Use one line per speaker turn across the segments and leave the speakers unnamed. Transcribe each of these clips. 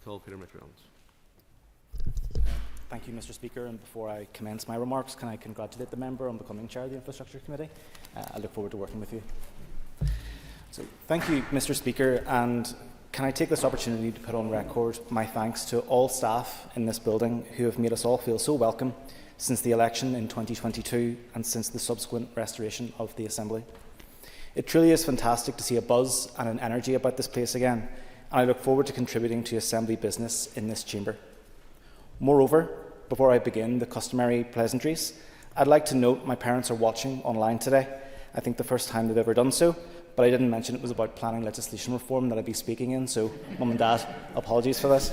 call Peter McReynolds.
Thank you, Mr. Speaker. And before I commence my remarks, can I congratulate the member on becoming Chair of the Infrastructure Committee? I look forward to working with you. So, thank you, Mr. Speaker, and can I take this opportunity to put on record my thanks to all staff in this building who have made us all feel so welcome since the election in 2022 and since the subsequent restoration of the Assembly. It truly is fantastic to see a buzz and an energy about this place again, and I look forward to contributing to Assembly business in this chamber. Moreover, before I begin the customary pleasantries, I'd like to note my parents are watching online today. I think the first time they've ever done so, but I didn't mention it was about planning legislation reform that I'd be speaking in, so Mum and Dad, apologies for this.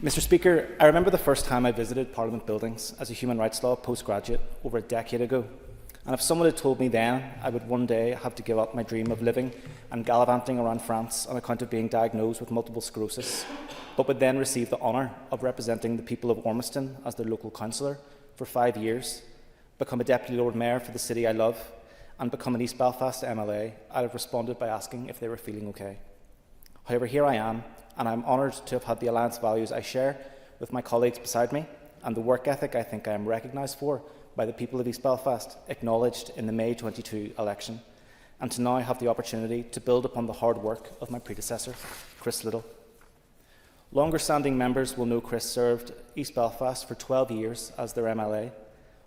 Mr. Speaker, I remember the first time I visited Parliament buildings as a human rights law postgraduate over a decade ago, and if someone had told me then I would one day have to give up my dream of living and gallivanting around France on account of being diagnosed with multiple sclerosis, but would then receive the honour of representing the people of Ormiston as their local councillor for 5 years, become a Deputy Lord Mayor for the city I love, and become an East Belfast MLA, I'd have responded by asking if they were feeling okay. However, here I am, and I'm honoured to have had the alliance values I share with my colleagues beside me, and the work ethic I think I am recognised for by the people of East Belfast acknowledged in the May 22 election, and to now have the opportunity to build upon the hard work of my predecessor, Chris Little. Longer-standing members will know Chris served East Belfast for 12 years as their MLA,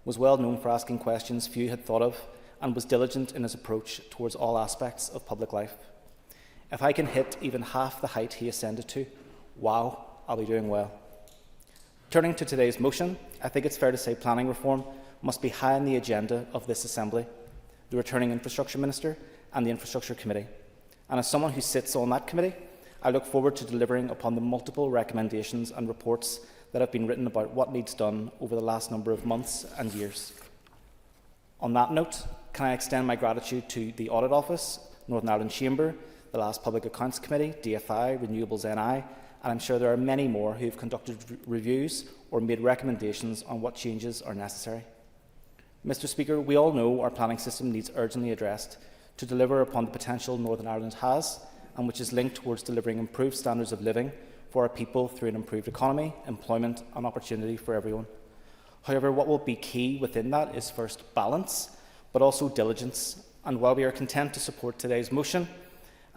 was well known for asking questions few had thought of, and was diligent in his approach towards all aspects of public life. If I can hit even half the height he ascended to, wow, I'll be doing well. Turning to today's motion, I think it's fair to say planning reform must be high on the agenda of this Assembly, the returning Infrastructure Minister and the Infrastructure Committee. And as someone who sits on that committee, I look forward to delivering upon the multiple recommendations and reports that have been written about what needs done over the last number of months and years. On that note, can I extend my gratitude to the Audit Office, Northern Ireland Chamber, the last Public Accounts Committee, DFI, Renewables NI, and I'm sure there are many more who have conducted reviews or made recommendations on what changes are necessary. Mr. Speaker, we all know our planning system needs urgently addressed to deliver upon the potential Northern Ireland has, and which is linked towards delivering improved standards of living for our people through an improved economy, employment and opportunity for everyone. However, what will be key within that is first balance, but also diligence. And while we are content to support today's motion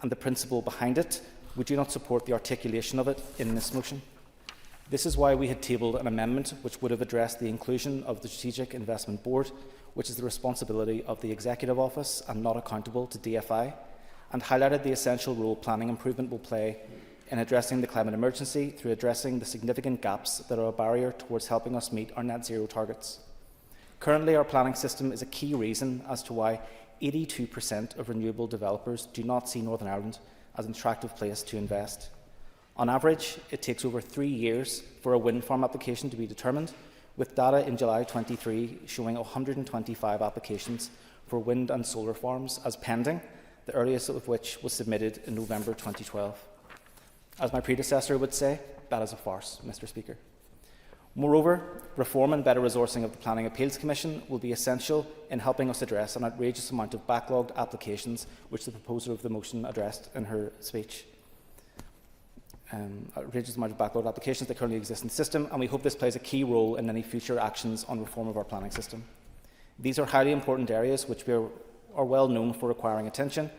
and the principle behind it, we do not support the articulation of it in this motion. This is why we had tabled an amendment which would have addressed the inclusion of the Strategic Investment Board, which is the responsibility of the Executive Office and not accountable to DFI, and highlighted the essential role planning improvement will play in addressing the climate emergency through addressing the significant gaps that are a barrier towards helping us meet our net zero targets. Currently, our planning system is a key reason as to why 82% of renewable developers do not see Northern Ireland as an attractive place to invest. On average, it takes over 3 years for a wind farm application to be determined, with data in July 23 showing 125 applications for wind and solar farms as pending, the earliest of which was submitted in November 2012. As my predecessor would say, that is a farce, Mr. Speaker. Moreover, reform and better resourcing of the Planning Appeals Commission will be essential in helping us address an outrageous amount of backlogged applications which the proposer of the motion addressed in her speech. Outrageous amount of backlogged applications that currently exist in the system, and we hope this plays a key role in any future actions on reform of our planning system. These are highly important areas which we are well known for requiring attention.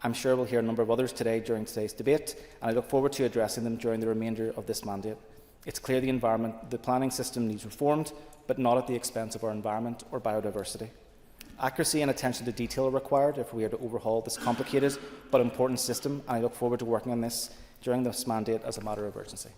I'm sure we'll hear a number of others today during today's debate, and I look forward to addressing them during the remainder of this mandate. It's clear the planning system needs reformed, but not at the expense of our environment or biodiversity. Accuracy and attention to detail are required if we are to overhaul this complicated but important system, and I look forward to working on this during this mandate as a matter of urgency.